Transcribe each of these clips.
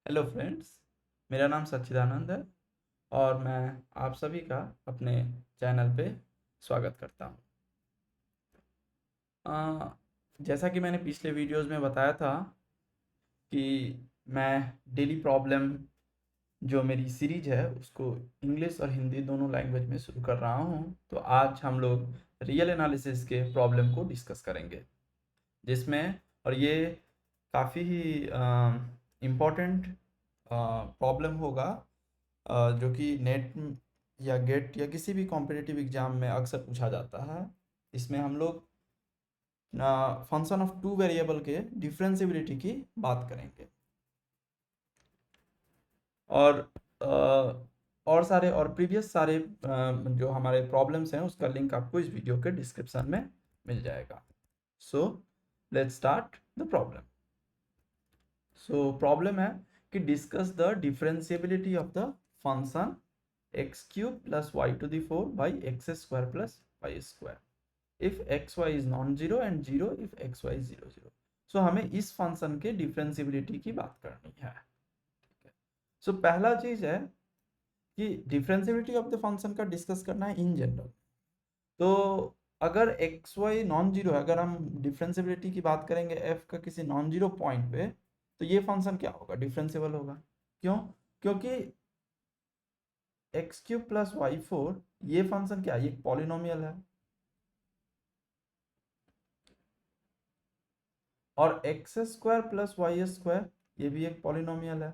Hello friends, मेरा नाम सच्चिदानंद है और मैं आप सभी का अपने चैनल पे स्वागत करता हूँ। जैसा कि मैंने पिछले वीडियोस में बताया था कि मैं डेली प्रॉब्लम जो मेरी सीरीज है उसको इंग्लिश और हिंदी दोनों लैंग्वेज में शुरू कर रहा हूँ। तो आज हम लोग रियल एनालिसिस के प्रॉब्लम को डिस्कस करेंगे, जिसमें और ये काफ़ी ही इम्पोर्टेंट प्रॉब्लम होगा, जो कि नेट या गेट या किसी भी कॉम्पिटिटिव एग्जाम में अक्सर पूछा जाता है। इसमें हम लोग फंक्शन ऑफ टू वेरिएबल के डिफरेंशिएबिलिटी की बात करेंगे और और सारे और प्रीवियस सारे जो हमारे प्रॉब्लम्स हैं उसका लिंक आपको इस वीडियो के डिस्क्रिप्शन में मिल जाएगा। So let's start the problem. So problem है कि discuss the differentiability of the function x cube plus y to the four by x square plus y square if x y is non zero and zero if x y zero zero. So हमें इस function के differentiability की बात करनी है। सो पहला चीज है कि डिफरेंशिएबिलिटी ऑफ द फंक्शन का डिस्कस करना है इन जनरल। तो अगर एक्स वाई नॉन जीरो है, अगर हम डिफरेंशिएबिलिटी की बात करेंगे एफ का किसी नॉन जीरो पॉइंट पे, तो ये फंक्शन क्या होगा? डिफरेंशिएबल होगा। क्यों? क्योंकि x cube plus y four ये फंक्शन क्या है? ये पॉलिनोमियल है और x square plus y square ये भी एक पॉलिनोमियल है।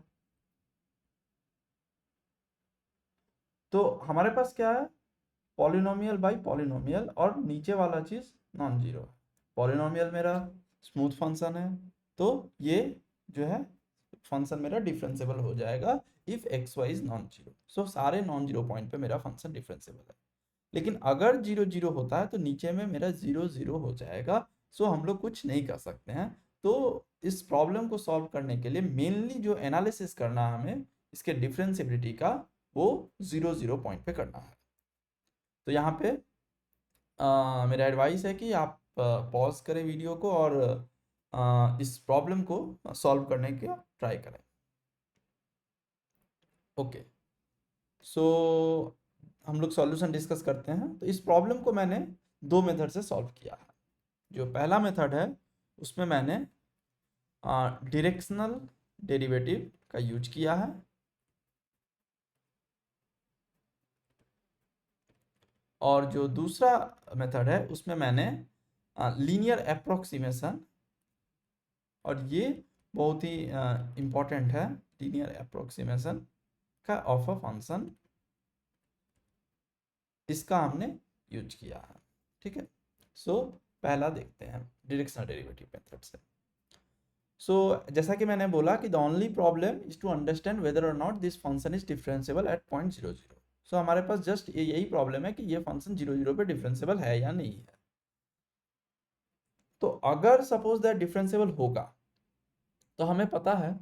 तो हमारे पास क्या है? पॉलिनोमियल बाई पॉलिनोमियल और नीचे वाला चीज नॉन जीरो है। पॉलिनोमियल मेरा स्मूथ फंक्शन है, तो ये जो है फंक्शन मेरा डिफरेंशिएबल हो जाएगा if x y is non zero. So सारे नॉन जीरो पॉइंट पे मेरा फंक्शन डिफरेंशिएबल है। लेकिन अगर जीरो जीरो होता है तो नीचे में मेरा जीरो जीरो हो जाएगा। सो हम लोग कुछ नहीं कर सकते हैं। तो इस प्रॉब्लम को सॉल्व करने के लिए मेनली जो एनालिसिस करना है हमें इसके डिफरेंशिएबिलिटी का, वो जीरो जीरो पॉइंट पे करना है। तो यहाँ पे मेरा एडवाइस है कि आप पॉज करें वीडियो को और इस प्रॉब्लम को सॉल्व करने का ट्राई करें। ओके, सो हम लोग सॉल्यूशन डिस्कस करते हैं। तो इस प्रॉब्लम को मैंने दो मेथड से सॉल्व किया है। जो पहला मेथड है उसमें मैंने डायरेक्शनल डेरिवेटिव का यूज किया है और जो दूसरा मेथड है उसमें मैंने लीनियर अप्रोक्सीमेशन, और ये बहुत ही इम्पोर्टेंट है, लीनियर अप्रोक्सीमेशन का ऑफ अ फंक्शन, इसका हमने यूज किया है। ठीक है, सो पहला देखते हैं डायरेक्शनल डेरिवेटिव मेथड से। सो जैसा कि मैंने बोला कि the only problem is to understand whether or not this function is differentiable at point zero zero. So हमारे पास जस्ट यही प्रॉब्लम है कि ये फंक्शन जीरो जीरो पे डिफरेंशिएबल है या नहीं है। तो अगर सपोज दैट डिफरेंशिएबल होगा तो हमें पता है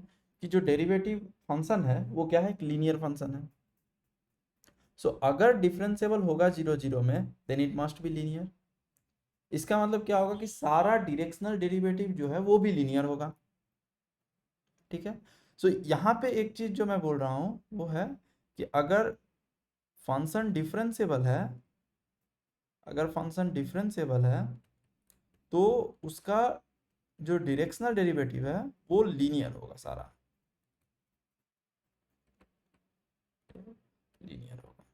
कि जो डेरिवेटिव फंक्शन है वो क्या है? एक लीनियर फंक्शन है। सो अगर डिफरेंशिएबल होगा जीरो जीरो में then it must be linear. इसका मतलब क्या होगा कि सारा डायरेक्शनल डेरिवेटिव जो है वो भी लीनियर होगा। ठीक है, सो यहाँ पे एक चीज जो मैं बोल रहा हूँ वो है कि अगर फंक्शन डिफरेंशिएबल है, अगर फंक्शन डिफरेंशिएबल है तो उसका जो डायरेक्शनल डेरिवेटिव है वो लीनियर होगा, सारा लीनियर होगा।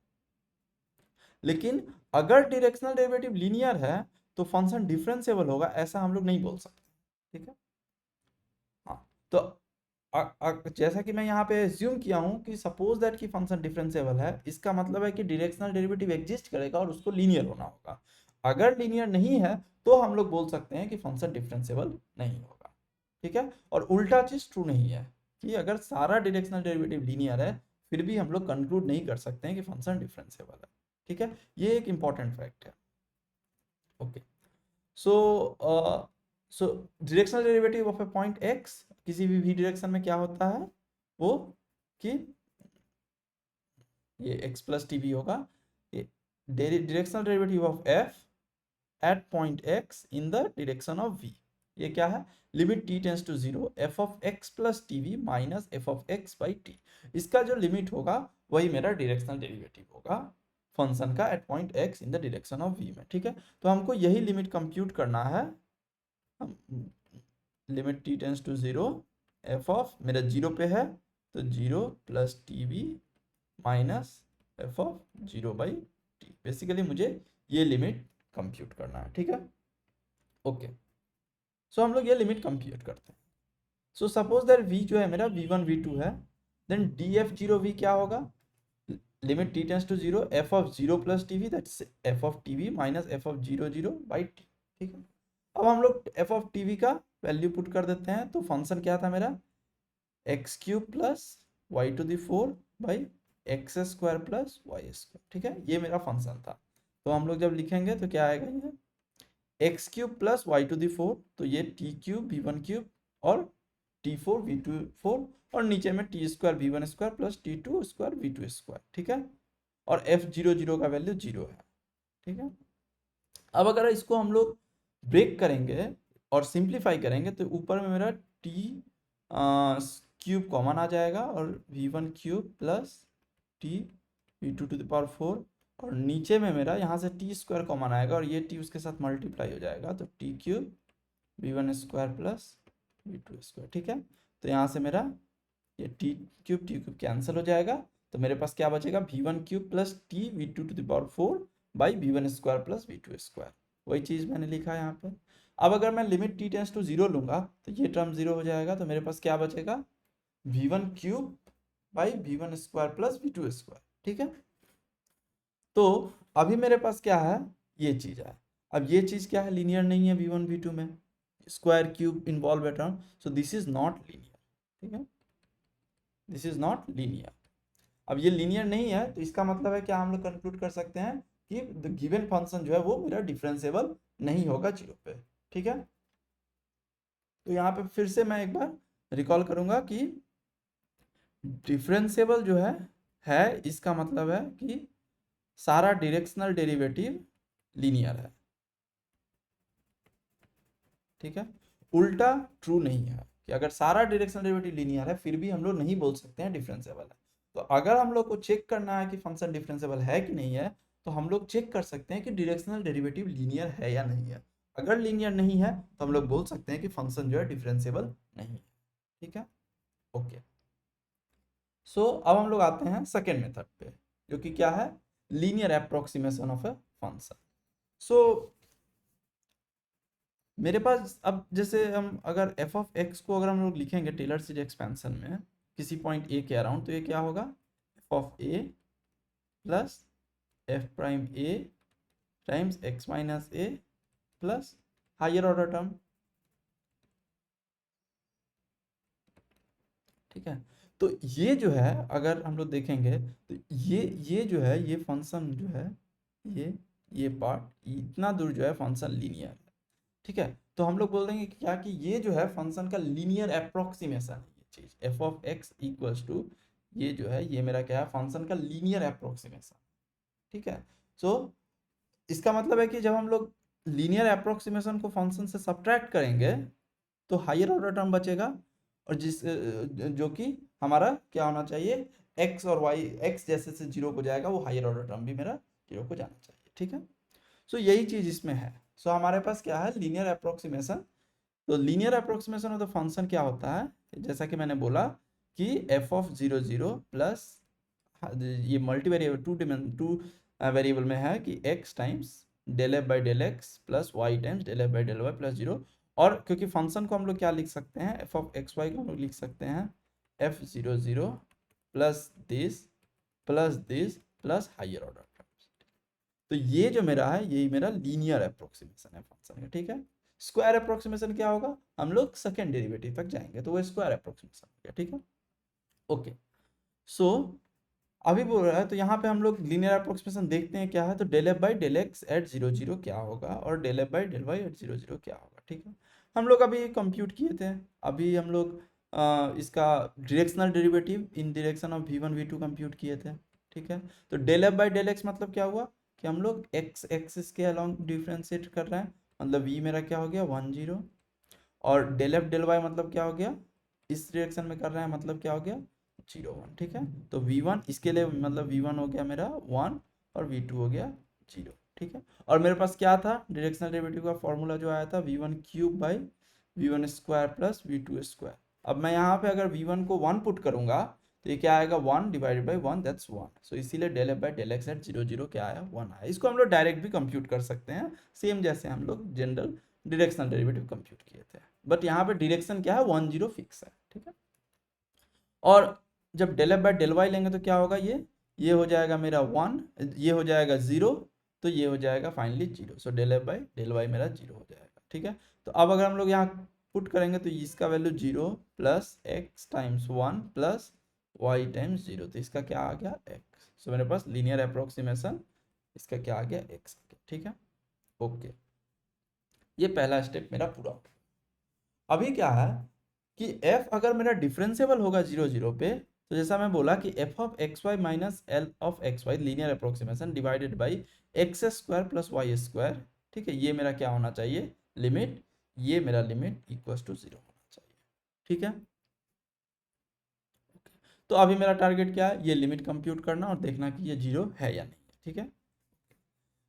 लेकिन अगर डायरेक्शनल डेरिवेटिव लीनियर है तो फंक्शन डिफरेंशिएबल होगा, ऐसा हम लोग नहीं बोल सकते। ठीक है, हाँ। तो जैसा कि मैं यहाँ पे एज्यूम किया हूँ कि सपोज दैट कि फंक्शन डिफरेंशिएबल है, इसका मतलब है कि डायरेक्शनल डेरिवेटिव एग्जिस्ट करेगा और उसको लीनियर होना होगा। अगर लीनियर नहीं है तो हम लोग बोल सकते हैं कि फंक्शन डिफरेंशिएबल नहीं होगा। ठीक है, और उल्टा चीज ट्रू नहीं है कि अगर सारा डायरेक्शनल डेरिवेटिव लीनियर है फिर भी हम लोग कंक्लूड नहीं कर सकते हैं कि फंक्शन डिफरेंशिएबल है। ठीक है, ये एक इंपॉर्टेंट फैक्ट है। Okay, so so directional derivative of A point x किसी भी डायरेक्शन में क्या होता है वो कि ये x प्लस टी भी होगा। ये directional derivative of f at point x in the direction of v, ये क्या है? Limit t tends to 0 f of x plus t v minus f of x by t. इसका जो limit होगा वही मेरा डायरेक्शनल डेरिवेटिव होगा function का at point x in the direction of v में, ठीक है। तो हमको यही लिमिट कंप्यूट करना है। Limit t tends to 0 f of मेरा 0 पे है तो 0 plus t v minus f of 0 by t. Basically मुझे ये लिमिट कंप्यूट करना है, ठीक है। ओके, सो हम लोग ये लिमिट कंप्यूट करते हैं। सो सपोज दैट v जो है मेरा v1 v2 है, then d f zero v क्या होगा, limit t tends to 0 f of 0 plus t v that's f of t v minus f of 0 0 by t, ठीक है। अब हम लोग एफ ऑफ टी वी का वैल्यू पुट कर देते हैं, तो फंक्शन क्या था मेरा x cube plus y to the 4 by x square plus y square, ठीक है। ये मेरा फंक्शन था। तो हम लोग जब लिखेंगे तो क्या आएगा, ये x cube plus y to the 4, तो ये टी क्यूब v1 क्यूब और टी 4 v2 4 और नीचे में t square v1 square plus t 2 square v2 square, ठीक है। और f0 0 का वैल्यू 0 है, ठीक है। अब अगर इसको हम लोग ब्रेक करेंगे और सिंप्लीफाई करेंगे तो ऊपर में मेरा टी क्यूब कॉमन आ जाएगा और v1 cube plus t v2 to the power 4 और नीचे में मेरा यहाँ से टी स्क्वायर कॉमन आएगा और ये टी उसके साथ मल्टीप्लाई हो जाएगा, तो T cube v1 square plus v2 square, ठीक है। तो यहाँ से मेरा ये टी क्यूब कैंसिल हो जाएगा, तो मेरे पास क्या बचेगा v1 cube plus t v2 to the power 4 by v1 square plus v2 square. वही चीज़ मैंने लिखा है यहाँ पर। अब अगर मैं लिमिट टी टेंस टू 0 लूँगा तो ये टर्म 0 हो जाएगा, तो मेरे पास क्या बचेगा v1 cube by v1 square plus v2 square, ठीक है। तो अभी मेरे पास क्या है, ये चीज़ है। अब ये चीज़ क्या है, लीनियर नहीं है v1 v2 में, स्क्वायर क्यूब इन्वॉल्व है term, so this is not linear, ठीक है, दिस इज नॉट लीनियर। अब ये लीनियर नहीं है तो इसका मतलब है क्या, हम लोग कंक्लूड कर सकते हैं कि द गिवन फंक्शन जो है वो मेरा डिफरेंशिएबल नहीं होगा 0 पे, ठीक है। तो यहाँ पे फिर से मैं एक बार रिकॉल करूंगा कि डिफरेंशिएबल जो है इसका मतलब है कि सारा डायरेक्शनल डेरिवेटिव लीनियर है, ठीक है। उल्टा ट्रू नहीं है कि अगर सारा डायरेक्शनल डेरिवेटिव लीनियर है फिर भी हम लोग नहीं बोल सकते हैं डिफरेंशिएबल है। तो अगर हम लोग को चेक करना है कि फंक्शन डिफरेंशिएबल है कि नहीं है, तो हम लोग चेक कर सकते हैं कि डायरेक्शनल डेरिवेटिव लीनियर है या नहीं है। अगर लीनियर नहीं है तो हम लोग बोल सकते हैं कि फंक्शन जो है डिफरेंशिएबल नहीं है, ठीक है। ओके, सो अब हम लोग आते हैं सेकेंड मेथड पे, जो कि क्या है, linear approximation of a function. So मेरे पास अब जैसे हम अगर एफ ऑफ एक्स को अगर हम लोग लिखेंगे टेलर सीरीज एक्सपेंशन में किसी पॉइंट ए के अराउंड, तो ये क्या होगा, f of a plus f prime a times x minus a plus higher order term, ठीक है। तो ये जो है अगर हम लोग देखेंगे तो ये जो है ये फंक्शन जो है ये पार्ट इतना दूर जो है फंक्शन लीनियर है, ठीक है। तो हम लोग बोल देंगे कि क्या कि ये जो है फंक्शन का लीनियर अप्रोक्सीमेशन है, ये चीज f of x equals to ये जो है ये मेरा क्या है, फंक्शन का लीनियर अप्रोक्सीमेशन, ठीक है। सो इसका मतलब है कि जब हम लोग लीनियर अप्रोक्सीमेशन को फंक्शन से सब्ट्रैक्ट करेंगे तो हायर ऑर्डर टर्म बचेगा, और जिस जो कि हमारा क्या होना चाहिए, एक्स और वाई, एक्स जैसे से 0 को जाएगा वो हायर ऑर्डर टर्म भी मेरा 0 को जाना चाहिए, ठीक है। सो यही चीज इसमें है। सो हमारे पास क्या है, लीनियर अप्रोक्सीमेशन। तो linear approximation of the function क्या होता है, जैसा कि मैंने बोला कि एफ ऑफ 0 0 प्लस ये मल्टी वेरिएबल टू वेरिएबल में है कि x times del f by del x plus y times del f by del y plus 0। और क्योंकि फंक्शन को हम लोग क्या लिख सकते हैं, एफ ऑफ एक्स वाई को हम लोग लिख सकते हैं f 0 0 plus this plus higher order terms. तो ये जो मेरा है यही मेरा लीनियर अप्रोक्सीमेशन है फंक्शन का, ठीक है। स्क्वायर अप्रोक्सीमेशन क्या होगा, हम लोग सेकेंड डेरिवेटिव तक जाएंगे तो वो स्क्वायर अप्रोक्सीमेशन हो गया, ठीक है। ओके, सो अभी बोल रहा है तो यहाँ पे हम लोग लीनियर अप्रोक्सीमेशन देखते हैं क्या है, तो del f by del x at 0 0 क्या होगा और del f by del y at 0 0 क्या होगा, ठीक है। हम लोग अभी कंप्यूट किए थे, अभी हम लोग इसका directional derivative in direction of v1 v2 compute किए थे, ठीक है। तो del f by del x मतलब क्या हुआ कि हम लोग एक्स एक्सिस के अलॉन्ग डिफ्रेंशिएट कर रहे हैं, मतलब v मेरा क्या हो गया 1 0, और डेल एफ डेल वाई मतलब क्या हो गया, इस डायरेक्शन में कर रहे हैं मतलब क्या हो गया 0 1, ठीक है। तो v1 इसके लिए मतलब v1 हो गया मेरा 1 और v2 हो गया 0, ठीक है। और मेरे पास क्या था, डायरेक्शनल डेरिवेटिव का फॉर्मूला जो आया था v1 cube by v1 square plus v2 square. अब मैं यहाँ पे अगर v1 को 1 पुट करूंगा तो ये क्या आएगा 1 डिवाइडेड बाई 1 दैट्स 1। सो इसीलिए del f by del x at 0 0 क्या आया 1 आया। इसको हम लोग डायरेक्ट भी कंप्यूट कर सकते हैं, सेम जैसे हम लोग जनरल डायरेक्शनल डेरिवेटिव कंप्यूट किए थे, बट यहाँ पे डायरेक्शन क्या है 1 0 फिक्स है, ठीक है। और जब del f by del y लेंगे तो क्या होगा, ये हो जाएगा मेरा 1, ये हो जाएगा 0, तो ये हो जाएगा finally 0। So del f by del y मेरा 0 हो जाएगा, ठीक है। तो अब अगर हम लोग यहाँ पुट करेंगे तो इसका value 0 plus x times 1 plus y times 0, तो इसका क्या आ गया एक्स। सो मेरे पास लीनियर अप्रोक्सीमेशन इसका क्या आ गया एक्स आ गया, ठीक है। ओके, ये पहला स्टेप मेरा पूरा हो गया। अभी क्या है कि f अगर मेरा डिफरेंशिएबल होगा 0 0 पे, तो जैसा मैं बोला कि f of x y minus l of x y linear approximation divided by x square plus y square, ठीक है। ये मेरा क्या होना चाहिए लिमिट, ये मेरा लिमिट इक्वल्स टू 0 होना चाहिए, ठीक है। तो अभी मेरा टारगेट क्या है, ये लिमिट कंप्यूट करना और देखना कि ये 0 है या नहीं है, ठीक है।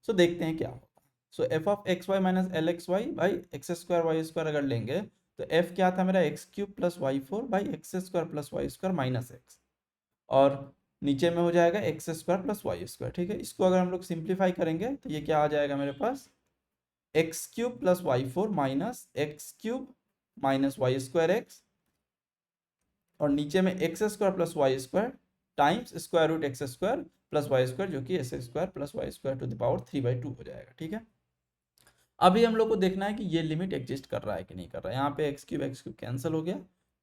सो देखते हैं क्या होगा। So f of x y minus l x y by x square y square अगर लेंगे तो f क्या था मेरा x cube plus y four by x square plus y square minus x, और नीचे में हो जाएगा x square plus y square, ठीक है। इसको अगर हम लोग सिंप्लीफाई करेंगे तो ये क्या आ जाएगा मेरे पास x cube plus y four minus x cube minus y square x, और नीचे में x square plus y square times square root x square plus y square जो कि s square plus y square to the power 3/2 हो जाएगा, ठीक है। अभी हम लोग को देखना है कि ये लिमिट एग्जिस्ट कर रहा है कि नहीं कर रहा है। यहाँ पे एक्स क्यूब कैंसिल हो गया,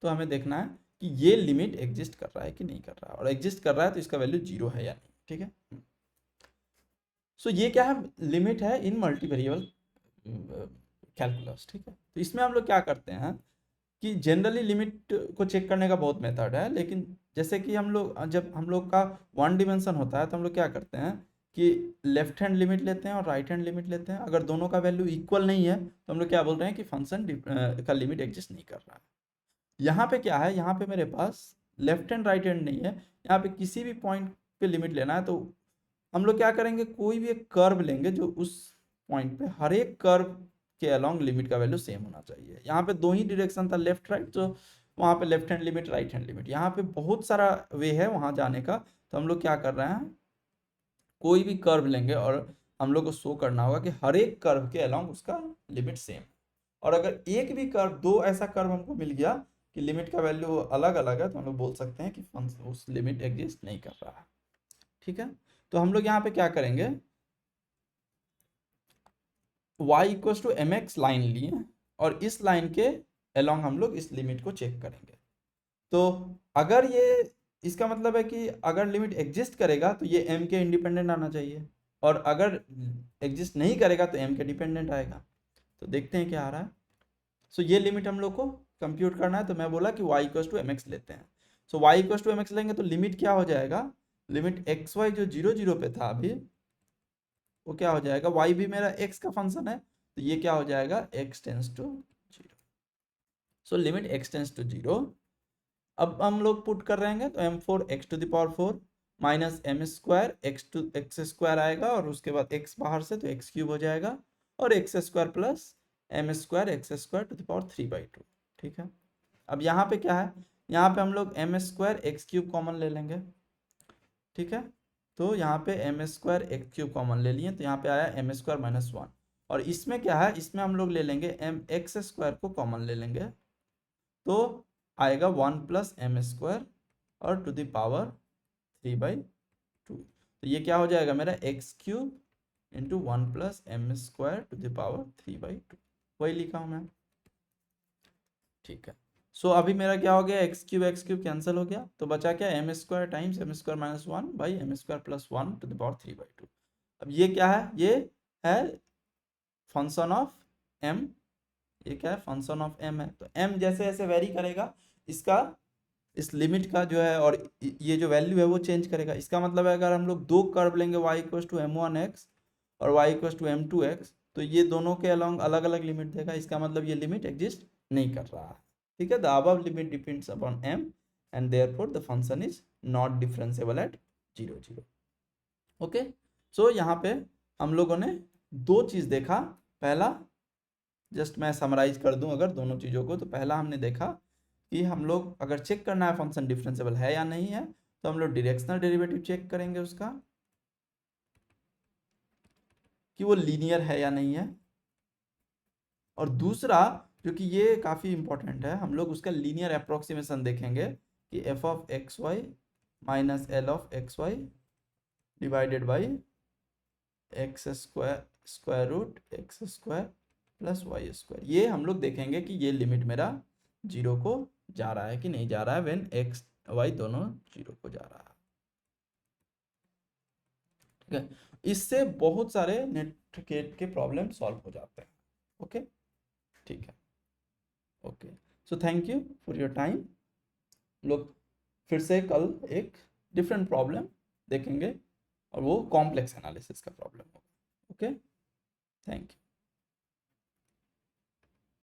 तो हमें देखना है कि ये लिमिट एग्जिस्ट कर रहा है कि नहीं कर रहा है, और एग्जिस्ट कर रहा है तो इसका वैल्यू 0 है या नहीं, ठीक है। सो ये क्या है, लिमिट है इन मल्टी वेरिएबल कैलकुलस, ठीक है। तो इसमें हम लोग क्या करते हैं कि जनरली लिमिट को चेक करने का बहुत मेथड है, लेकिन जैसे कि हम लोग जब हम लोग का वन डिमेंशन होता है तो हम लोग क्या करते हैं कि लेफ्ट हैंड लिमिट लेते हैं और राइट हैंड लिमिट लेते हैं। अगर दोनों का वैल्यू इक्वल नहीं है तो हम लोग क्या बोल रहे हैं कि फंक्शन का लिमिट एग्जिस्ट नहीं कर रहा है। यहाँ पे क्या है, यहाँ पे मेरे पास लेफ्ट हैंड राइट हैंड नहीं है, यहाँ पे किसी भी पॉइंट पे लिमिट लेना है तो हम लोग क्या करेंगे, कोई भी एक कर्व लेंगे जो उस पॉइंट पे हर एक कर्व के अलोंग लिमिट का वैल्यू सेम होना चाहिए। यहाँ पे दो ही डायरेक्शन था लेफ्ट राइट, तो वहाँ पे left hand limit right hand limit, यहाँ पे बहुत सारा वे है वहाँ जाने का। तो हम लोग क्या कर रहे हैं, कोई भी कर्व लेंगे और हम लोग को शो करना होगा कि हर एक कर्व के अलोंग उसका लिमिट सेम। और अगर एक भी कर्व, दो ऐसा कर्व हमको मिल गया कि लिमिट का वैल्यू अलग अलग है, तो हम लोग बोल सकते हैं कि उस लिमिट एग्जिस्ट नहीं कर रहा है, ठीक है। तो हम लोग यहाँ पे क्या करेंगे, y equals to m x line लिए और इस लाइन के अलोंग हम लोग इस लिमिट को चेक करेंगे। तो अगर ये, इसका मतलब है कि अगर लिमिट एग्जिस्ट करेगा तो ये m के इंडिपेंडेंट आना चाहिए, और अगर एग्जिस्ट नहीं करेगा तो m के डिपेंडेंट आएगा। तो देखते हैं क्या आ रहा है। सो ये लिमिट हम लोग को कंप्यूट करना है, तो मैं बोला कि y equals to m x लेते हैं। So y equals to m x लेंगे तो लिमिट क्या हो जाएगा, लिमिट एक्स वाई जो 0 0 पे था अभी, वो क्या हो जाएगा, y भी मेरा x का फंक्शन है, तो ये क्या हो जाएगा x tends to 0। So limit x tends to 0। अब हम लोग पुट कर रहे हैं तो m4 x to the power 4 minus m square x square आएगा, और उसके बाद x बाहर से तो x क्यूब हो जाएगा, और x square plus m square x square to the power 3/2, ठीक है। अब यहाँ पे क्या है, यहाँ पे हम लोग m square x cube common ले लेंगे, ठीक है। तो यहाँ पे m square x cube common ले लिए, तो यहाँ पे आया एम स्क्वायर माइनस 1, और इसमें क्या है, इसमें हम लोग ले लेंगे एम एक्स स्क्वायर को कॉमन ले लेंगे, तो आएगा 1 प्लस एम स्क्वायर और टू द पावर 3/2। तो ये क्या हो जाएगा मेरा x cube into 1 plus m square to the power 3/2, वही लिखा हूँ मैं, ठीक है। सो अभी मेरा क्या हो गया, एक्स क्यूब कैंसिल हो गया, तो बचा क्या, m square times m square minus 1 by m square plus 1 to the power 3/2। अब ये क्या है, ये है फंक्शन ऑफ m, ये क्या है, फंक्शन ऑफ m है। तो m जैसे जैसे वेरी करेगा, इसका इस लिमिट का जो है और ये जो वैल्यू है वो चेंज करेगा। इसका मतलब है अगर हम लोग दो कर्व लेंगे y इक्वल्स टू m1x और y इक्वल्स टू m2x, तो ये दोनों के अलोंग अलग अलग लिमिट देगा, इसका मतलब ये लिमिट एग्जिस्ट नहीं कर रहा है, ठीक है। The above limit depends upon m and therefore the function is not differentiable at 0 0। Okay, so यहाँ पे हम लोगों ने दो चीज़ देखा। पहला, जस्ट मैं समराइज कर दूं अगर दोनों चीज़ों को, तो पहला हमने देखा कि हम लोग अगर चेक करना है फंक्शन डिफरेंशिएबल है या नहीं है, तो हम लोग डायरेक्शनल डेरिवेटिव चेक करेंगे उसका कि वो लीनियर है या नहीं है। और दूसरा, जो कि ये काफ़ी इंपॉर्टेंट है, हम लोग उसका लीनियर अप्रोक्सीमेशन देखेंगे कि f of x y minus l of x y divided by x square square root x square plus y square. ये हम लोग देखेंगे कि ये लिमिट मेरा 0 को जा रहा है कि नहीं जा रहा है, व्हेन एक्स वाई दोनों 0 को जा रहा है, ठीक है। इससे बहुत सारे नेट के प्रॉब्लम सॉल्व हो जाते हैं। ओके, ठीक है। Okay, so thank you for your time. लोग फिर से कल एक डिफरेंट प्रॉब्लम देखेंगे और वो कॉम्प्लेक्स एनालिसिस का प्रॉब्लम होगा। Okay, thank you.